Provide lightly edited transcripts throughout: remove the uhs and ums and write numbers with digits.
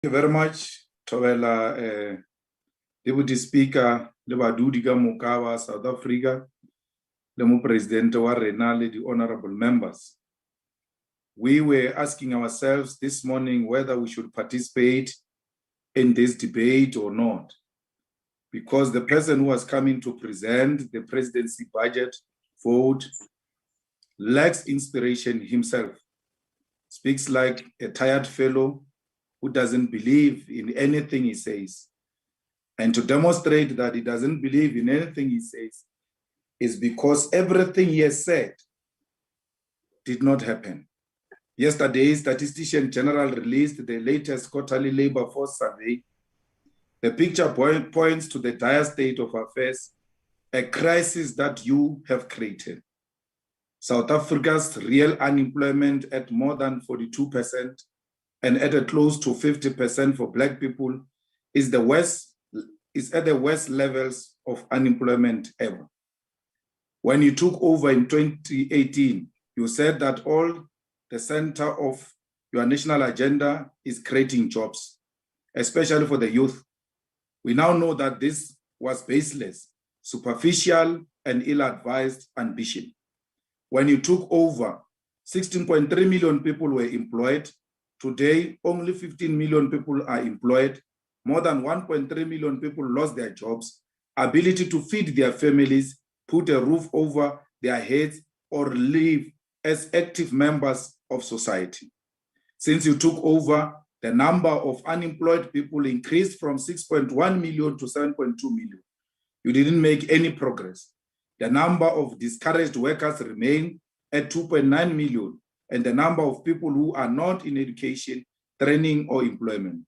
Thank you very much, Tobela, Deputy Speaker, le badudi ka moka wa South Africa, le mo President wa rena le the honorable members. We were asking ourselves this morning whether we should participate in this debate or not, because the person who was coming to present the presidency budget vote lacks inspiration himself, speaks like a tired fellow who doesn't believe in anything he says. And to demonstrate that he doesn't believe in anything he says is because everything he has said did not happen. Yesterday, Statistician General released the latest quarterly labor force survey. The picture points to the dire state of affairs, a crisis that you have created. South Africa's real unemployment at more than 42% and at a close to 50% for Black people is at the worst levels of unemployment ever. When you took over in 2018, you said that all the center of your national agenda is creating jobs, especially for the youth. We now know that this was baseless, superficial, and ill-advised ambition. When you took over, 16.3 million people were employed. Today, only 15 million people are employed. More than 1.3 million people lost their jobs, ability to feed their families, put a roof over their heads, or live as active members of society. Since you took over, the number of unemployed people increased from 6.1 million to 7.2 million. You didn't make any progress. The number of discouraged workers remain at 2.9 million, and the number of people who are not in education, training, or employment.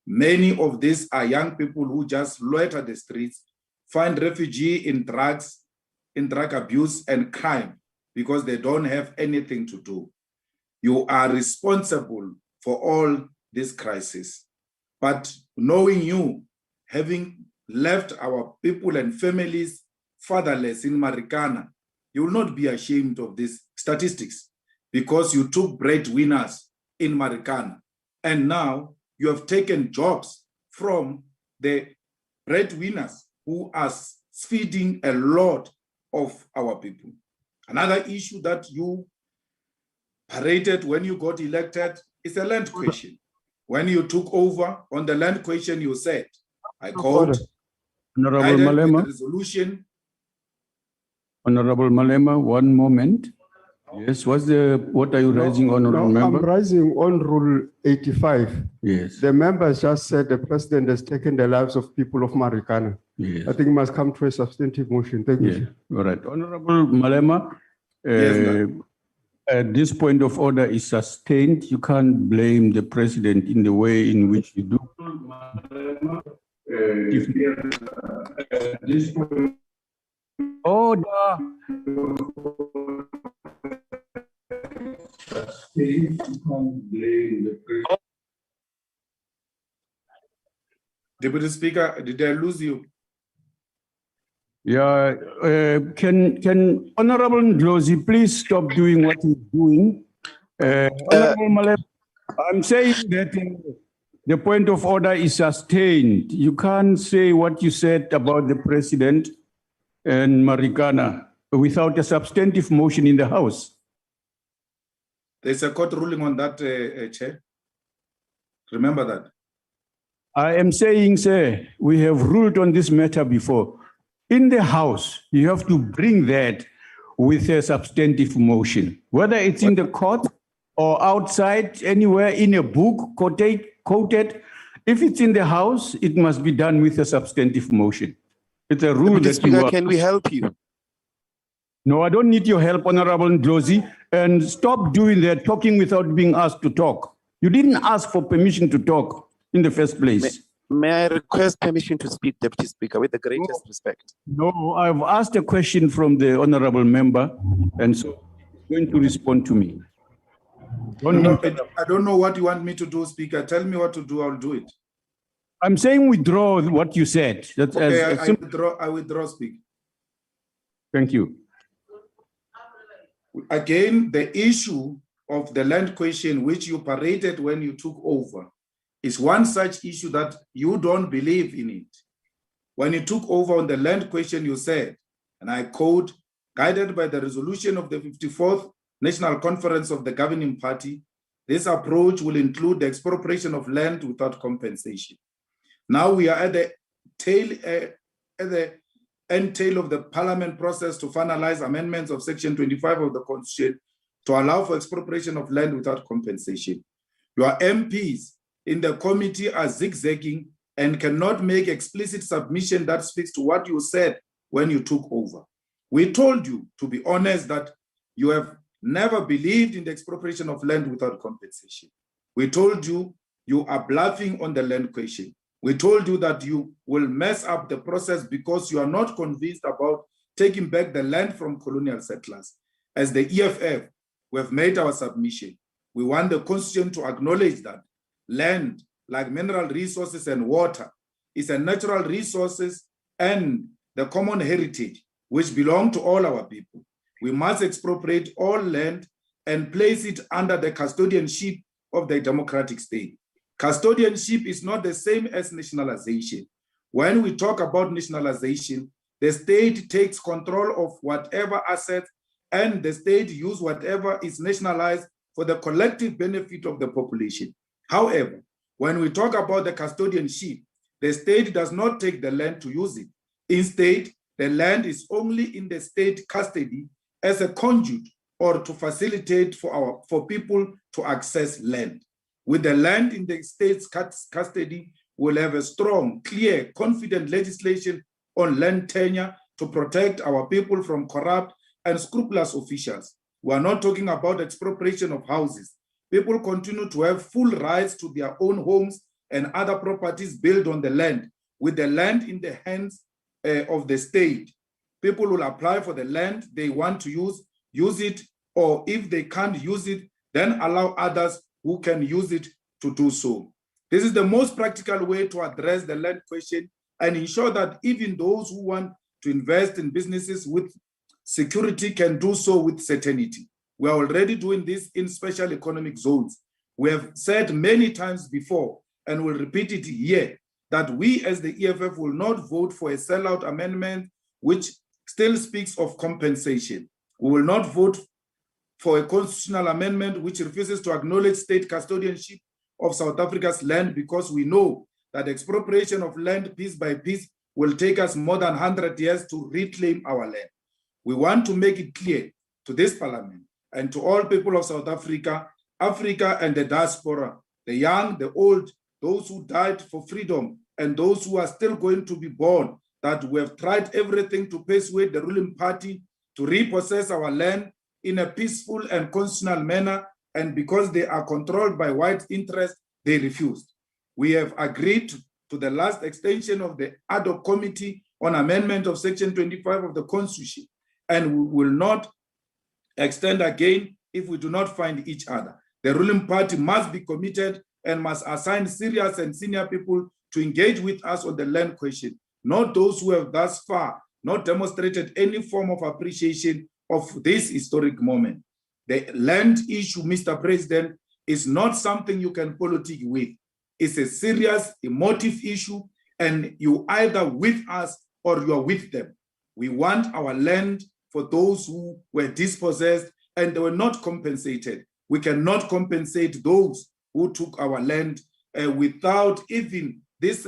Many of these are young people who just loiter the streets, find refuge in drug abuse and crime because they don't have anything to do. You are responsible for all this crisis. But knowing you, having left our people and families fatherless in Marikana, you will not be ashamed of these statistics, because you took breadwinners in Marikana, and now you have taken jobs from the breadwinners who are feeding a lot of our people. Another issue that you paraded when you got elected is the land question. When you took over on the land question, you said, I quote, Honorable Malema, resolution. Honorable Malema, one moment. Yes, what are you raising, Honorable Member? I'm raising on Rule 85. Yes. The members just said the president has taken the lives of people of Marikana. Yes. I think it must come to a substantive motion. Thank you. All right. Honorable Malema, Yes, this point of order is sustained. You can't blame the president in the way in which you do. This point order. You can't blame the president. Deputy Speaker, did I lose you? Yeah, can Honorable Ndlozi please stop doing what he's doing? Honorable Malema, I'm saying that the point of order is sustained. You can't say what you said about the president and Marikana without a substantive motion in the House. There's a court ruling on that, Chair. Remember that. I am saying, sir, we have ruled on this matter before. In the House, you have to bring that with a substantive motion, whether it's in the court or outside, anywhere in a book, quoted. If it's in the House, it must be done with a substantive motion. It's a rule that Speaker, can we help you? No, I don't need your help, Honorable Ndlozi, and stop doing that, talking without being asked to talk. You didn't ask for permission to talk in the first place. May I request permission to speak, Deputy Speaker, with the greatest respect? No, I've asked a question from the honorable member, and so he's going to respond to me. I don't know what you want me to do, Speaker. Tell me what to do, I'll do it. I'm saying withdraw what you said. That's okay, I withdraw, Speaker. Thank you. Again, the issue of the land question, which you paraded when you took over, is one such issue that you don't believe in it. When you took over on the land question, you said, and I quote, guided by the resolution of the 54th National Conference of the governing party, this approach will include the expropriation of land without compensation. Now we are at the end tail of the parliament process to finalize amendments of section 25 of the constitution to allow for expropriation of land without compensation. Your MPs in the committee are zigzagging and cannot make explicit submission that speaks to what you said when you took over. We told you, to be honest, that you have never believed in the expropriation of land without compensation. We told you you are bluffing on the land question. We told you that you will mess up the process because you are not convinced about taking back the land from colonial settlers. As the EFF, we have made our submission. We want the constitution to acknowledge that land, like mineral resources and water, is a natural resources and the common heritage which belong to all our people. We must expropriate all land and place it under the custodianship of the democratic state. Custodianship is not the same as nationalization. When we talk about nationalization, the state takes control of whatever asset and the state uses whatever is nationalized for the collective benefit of the population. However, when we talk about the custodianship, the state does not take the land to use it. Instead, the land is only in the state custody as a conduit or to facilitate for people to access land. With the land in the state's custody, we'll have a strong, clear, confident legislation on land tenure to protect our people from corrupt and scrupulous officials. We are not talking about expropriation of houses. People continue to have full rights to their own homes and other properties built on the land. With the land in the hands of the state, people will apply for the land they want to use it, or if they can't use it, then allow others who can use it to do so. This is the most practical way to address the land question and ensure that even those who want to invest in businesses with security can do so with certainty. We are already doing this in special economic zones. We have said many times before, and we'll repeat it here, that we as the EFF will not vote for a sellout amendment which still speaks of compensation. We will not vote for a constitutional amendment which refuses to acknowledge state custodianship of South Africa's land, because we know that expropriation of land piece by piece will take us more than 100 years to reclaim our land. We want to make it clear to this parliament and to all people of South Africa, Africa and the diaspora, the young, the old, those who died for freedom and those who are still going to be born, that we have tried everything to persuade the ruling party to repossess our land in a peaceful and constitutional manner, and because they are controlled by white interests, they refused. We have agreed to the last extension of the ad hoc committee on amendment of section 25 of the Constitution, and we will not extend again if we do not find each other. The ruling party must be committed and must assign serious and senior people to engage with us on the land question, not those who have thus far not demonstrated any form of appreciation of this historic moment. The land issue, Mr. President, is not something you can politic with. It's a serious, emotive issue, and you either with us or you are with them. We want our land for those who were dispossessed and they were not compensated. We cannot compensate those who took our land without even this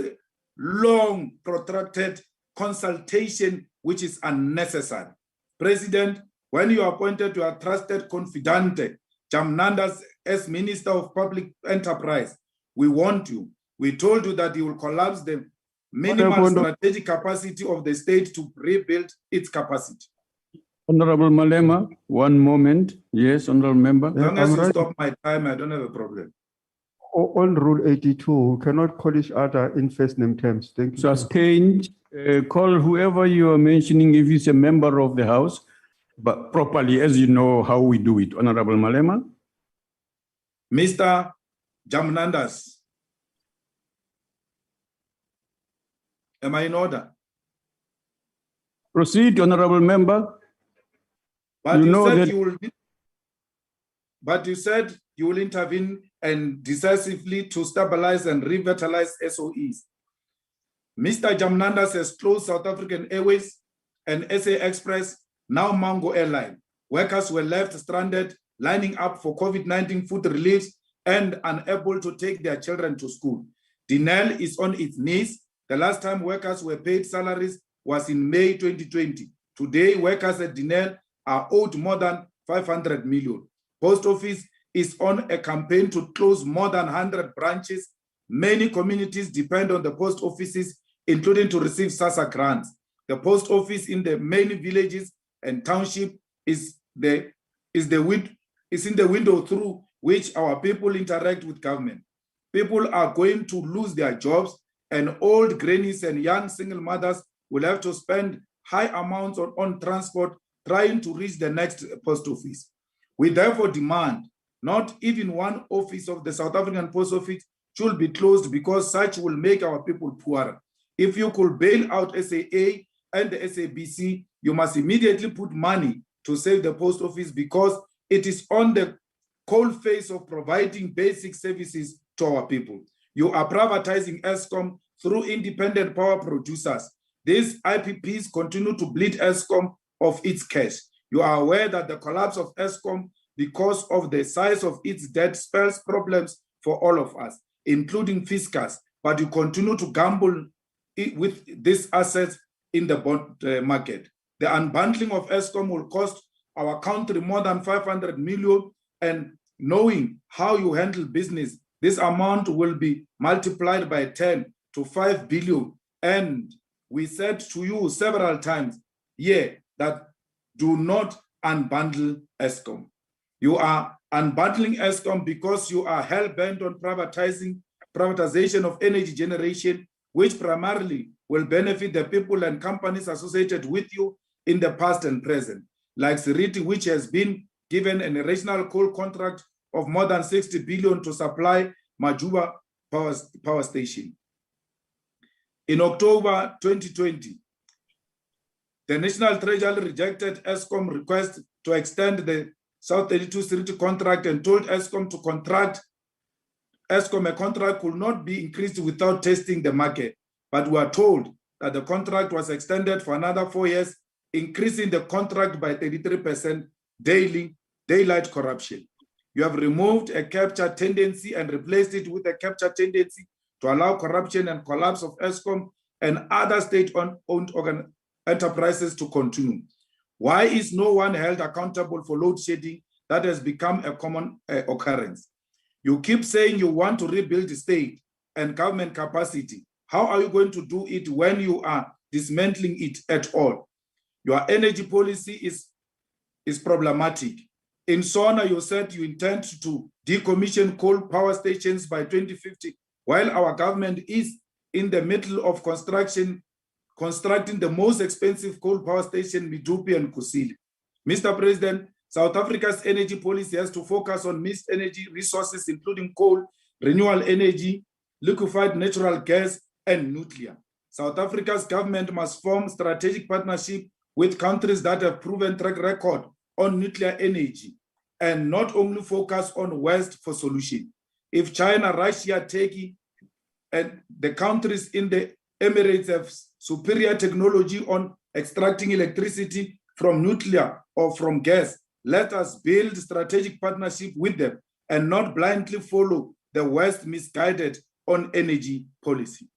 long, protracted consultation, which is unnecessary. President, when you appointed your trusted confidante, Jamnandas, as Minister of Public Enterprise, we want you. We told you that you will collapse the minimal strategic capacity of the state to rebuild its capacity. Honorable Malema, one moment. Yes, honorable member. As long as you stop my time, I don't have a problem. On Rule 82, we cannot call each other in first name terms. Thank you. Sustained. Call whoever you are mentioning if he's a member of the House, but properly, as you know how we do it. Honorable Malema. Mr. Jamnandas, am I in order? Proceed, honorable member. But you said you will intervene and decisively to stabilize and revitalize SOEs. Mr. Jamnandas has closed South African Airways and SA Express, now Mango Airline. Workers were left stranded, lining up for COVID-19 food reliefs and unable to take their children to school. Denel is on its knees. The last time workers were paid salaries was in May 2020. Today, workers at Denel are owed more than 500 million. Post Office is on a campaign to close more than 100 branches. Many communities depend on the post offices, including to receive SASSA grants. The post office in the many villages and township is in the window through which our people interact with government. People are going to lose their jobs, and old grannies and young single mothers will have to spend high amounts on transport trying to reach the next post office. We therefore demand not even one office of the South African Post Office should be closed, because such will make our people poorer. If you could bail out SAA and the SABC, you must immediately put money to save the post office, because it is on the cold face of providing basic services to our people. You are privatizing Eskom through independent power producers. These IPPs continue to bleed Eskom of its cash. You are aware that the collapse of Eskom, because of the size of its debt, spells problems for all of us, including fiscals, but you continue to gamble with these assets in the bond market. The unbundling of Eskom will cost our country more than 500 million, and knowing how you handle business, this amount will be multiplied by 10 to 5 billion. And we said to you several times, that do not unbundle Eskom. You are unbundling Eskom because you are hell-bent on privatization of energy generation, which primarily will benefit the people and companies associated with you in the past and present, like Siriti, which has been given an regional coal contract of more than 60 billion to supply Majuba power station. In October 2020, the National Treasury rejected Eskom request to extend the South 32 Siriti contract and told Eskom to contract. Eskom, a contract could not be increased without testing the market, but we are told that the contract was extended for another 4 years, increasing the contract by 33%, daylight corruption. You have removed a capture tendency and replaced it with a capture tendency to allow corruption and collapse of Eskom and other state-owned enterprises to continue. Why is no one held accountable for load shedding that has become a common occurrence? You keep saying you want to rebuild the state and government capacity. How are you going to do it when you are dismantling it at all? Your energy policy is problematic. In Sona, you said you intend to decommission coal power stations by 2050, while our government is in the middle of constructing the most expensive coal power station, Medupi and Kusile. Mr. President, South Africa's energy policy has to focus on mixed energy resources, including coal, renewable energy, liquefied natural gas, and nuclear. South Africa's government must form strategic partnership with countries that have proven track record on nuclear energy, and not only focus on West for solution. If China, Russia, Turkey, and the countries in the Emirates have superior technology on extracting electricity from nuclear or from gas, let us build strategic partnership with them and not blindly follow the West misguided on energy policy.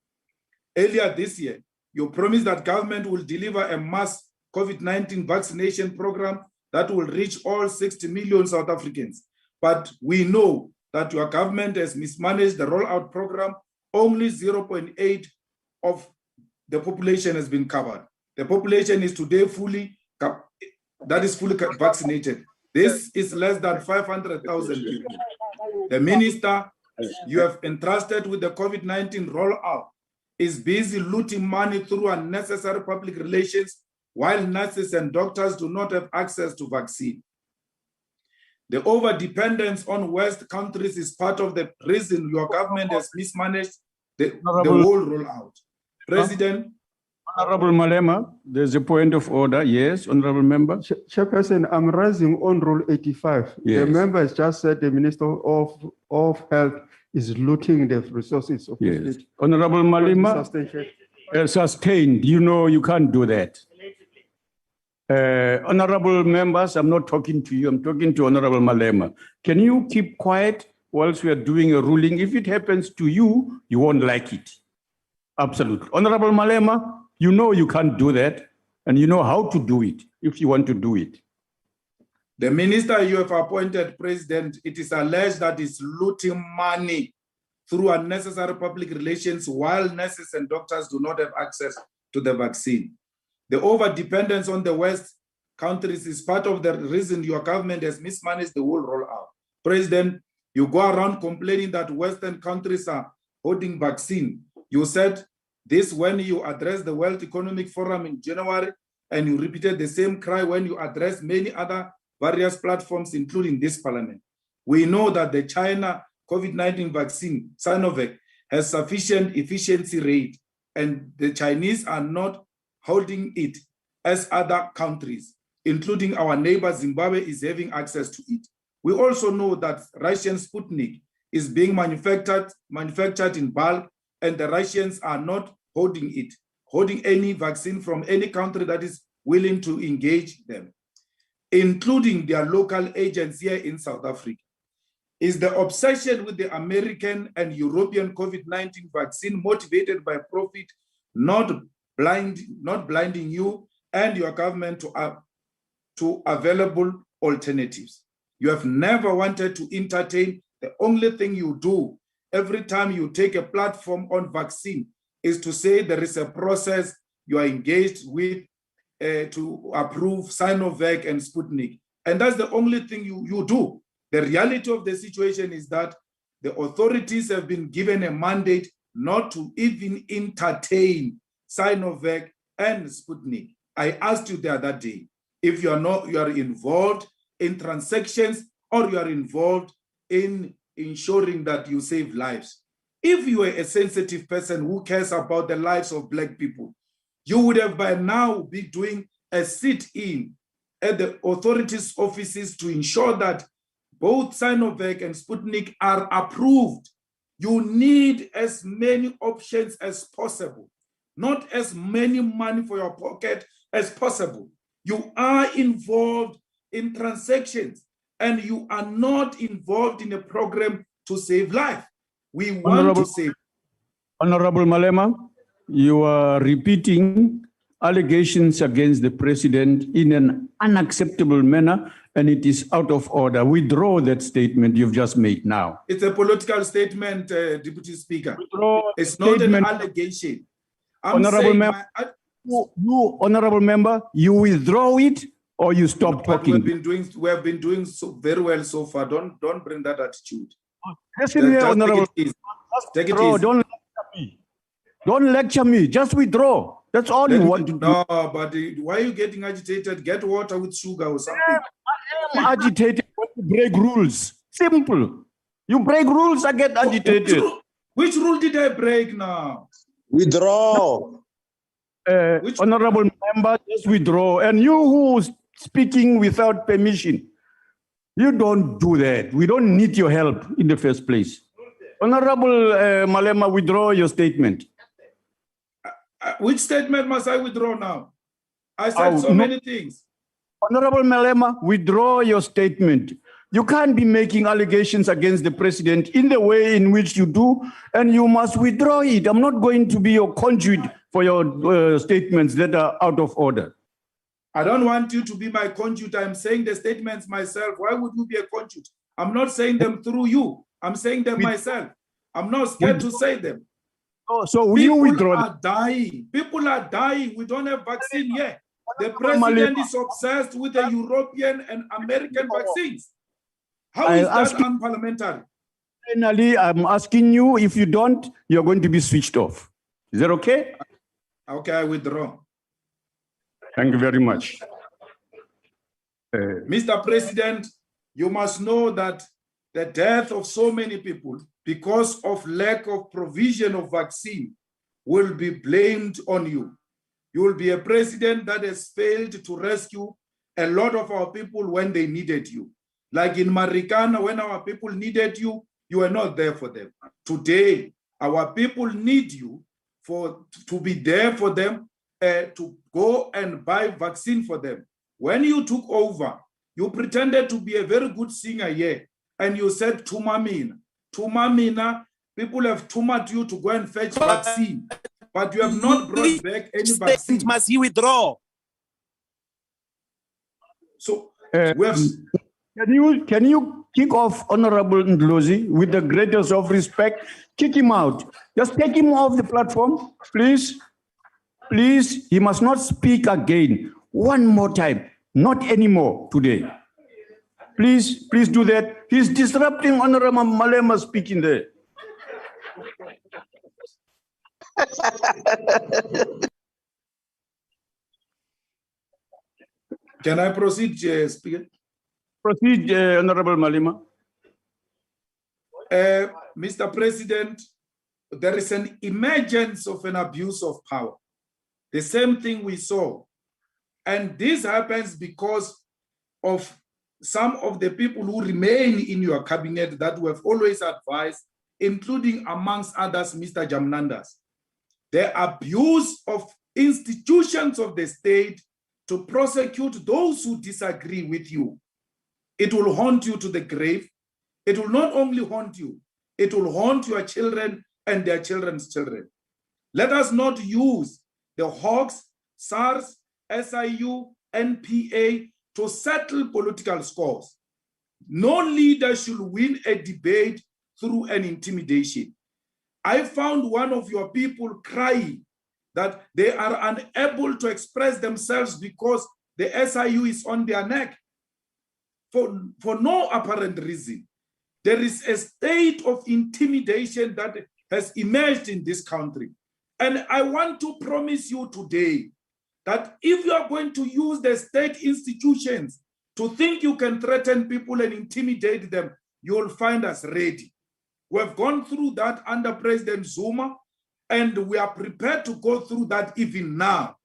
Earlier this year, you promised that government will deliver a mass COVID-19 vaccination program that will reach all 60 million South Africans. But we know that your government has mismanaged the rollout program. Only 0.8 of the population has been covered. The population is today fully vaccinated. This is less than 500,000 people. The minister you have entrusted with the COVID-19 rollout is busy looting money through unnecessary public relations, while nurses and doctors do not have access to vaccine. The over-dependence on West countries is part of the reason your government has mismanaged the whole rollout. President, Honorable Malema, there's a point of order. Yes, Honorable Member. Chairperson, I'm raising on Rule 85. The Yes. member has just said the Minister of Health is looting the resources of the Yes. state. Honorable Malema, Substantiate. sustained. You know you can't do that. Honorable members, I'm not talking to you. I'm talking to Honorable Malema. Can you keep quiet whilst we are doing a ruling? If it happens to you, you won't like it. Absolutely. Honorable Malema, you know you can't do that, and you know how to do it if you want to do it. The minister you have appointed, President, it is alleged that is looting money through unnecessary public relations while nurses and doctors do not have access to the vaccine. The over-dependence on the West countries is part of the reason your government has mismanaged the whole rollout. President, you go around complaining that Western countries are holding vaccine. You said this when you addressed the World Economic Forum in January, and you repeated the same cry when you addressed many other various platforms, including this parliament. We know that the China COVID-19 vaccine, Sinovac, has sufficient efficiency rate, and the Chinese are not holding it as other countries, including our neighbor Zimbabwe, is having access to it. We also know that Russian Sputnik is being manufactured in bulk, and the Russians are not holding any vaccine from any country that is willing to engage them, including their local agents here in South Africa. Is the obsession with the American and European COVID-19 vaccine motivated by profit, not blinding you and your government to available alternatives? You have never wanted to entertain. The only thing you do every time you take a platform on vaccine is to say there is a process you are engaged with to approve Sinovac and Sputnik. And that's the only thing you do. The reality of the situation is that the authorities have been given a mandate not to even entertain Sinovac and Sputnik. I asked you the other day if you are involved in transactions or you are involved in ensuring that you save lives. If you are a sensitive person who cares about the lives of Black people, you would have by now be doing a sit-in at the authorities' offices to ensure that both Sinovac and Sputnik are approved. You need as many options as possible, not as many money for your pocket as possible. You are involved in transactions and you are not involved in a program to save life. We want to save. Honorable Malema, you are repeating allegations against the president in an unacceptable manner, and it is out of order. Withdraw that statement you've just made now. It's a political statement, Deputy Speaker. Withdraw it's not statement. An allegation. Honorable Member, you, Honorable Member, you withdraw it or you stop talking. We have been doing so very well so far. Don't bring that attitude. Listen here, Honorable. Take it easy. Don't lecture me. Don't lecture me. Just withdraw. That's all you want to do. No, but why are you getting agitated? Get water with sugar or something. I am agitated when you break rules. Simple. You break rules, I get agitated. Which rule did I break now? Withdraw. Honorable Member, just withdraw. And you who's speaking without permission, you don't do that. We don't need your help in the first place. Honorable Malema, withdraw your statement. Which statement must I withdraw now? I said many things. Honorable Malema, withdraw your statement. You can't be making allegations against the president in the way in which you do, and you must withdraw it. I'm not going to be your conduit for your statements that are out of order. I don't want you to be my conduit. I'm saying the statements myself. Why would you be a conduit? I'm not saying them through you. I'm saying them myself. I'm not scared to say them. Oh, so will you withdraw? People are dying. People are dying. We don't have vaccine yet. The president is obsessed with the European and American vaccines. How is that unparliamentary? Finally, I'm asking you, if you don't, you're going to be switched off. Is that okay? Okay, I withdraw. Thank you very much. Mr. President, you must know that the death of so many people because of lack of provision of vaccine will be blamed on you. You will be a president that has failed to rescue a lot of our people when they needed you. Like in Marikana, when our people needed you, you were not there for them. Today, our people need you to be there for them, to go and buy vaccine for them. When you took over, you pretended to be a very good singer here, and you said, Tumamina. Tumamina, people have tumored you to go and fetch vaccine, but you have not brought back any vaccine. Must he withdraw? So, we have... Can you kick off Honorable Ndlozi with the greatest of respect? Kick him out. Just take him off the platform, please. Please, he must not speak again. One more time, not anymore today. Please do that. He's disrupting Honorable Malema speaking there. Can I proceed, Speaker? Proceed, Honorable Malema. Mr. President, there is an emergence of an abuse of power. The same thing we saw. And this happens because of some of the people who remain in your cabinet that we have always advised, including amongst others, Mr. Jamnandas. The abuse of institutions of the state to prosecute those who disagree with you. It will haunt you to the grave. It will not only haunt you, it will haunt your children and their children's children. Let us not use the Hawks, SARS, SIU, NPA to settle political scores. No leader should win a debate through an intimidation. I found one of your people crying that they are unable to express themselves because the SIU is on their neck. For no apparent reason. There is a state of intimidation that has emerged in this country. And I want to promise you today that if you are going to use the state institutions to think you can threaten people and intimidate them, you will find us ready. We have gone through that under President Zuma, and we are prepared to go through that even now.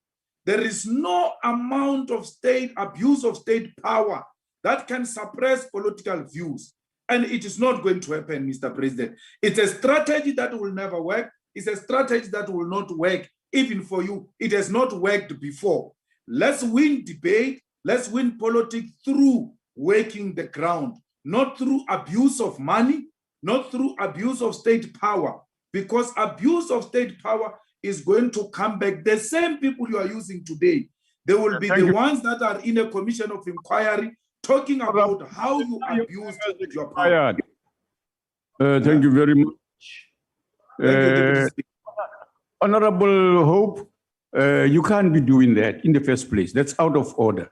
There is no amount of state abuse of state power that can suppress political views. And it is not going to happen, Mr. President. It's a strategy that will never work. It's a strategy that will not work even for you. It has not worked before. Let's win debate. Let's win politics through working the ground, not through abuse of money, not through abuse of state power, because abuse of state power is going to come back. The same people you are using today, they will be the ones that are in a commission of inquiry talking about how you abused your power. Thank you very much. Honorable Hope, you can't be doing that in the first place. That's out of order.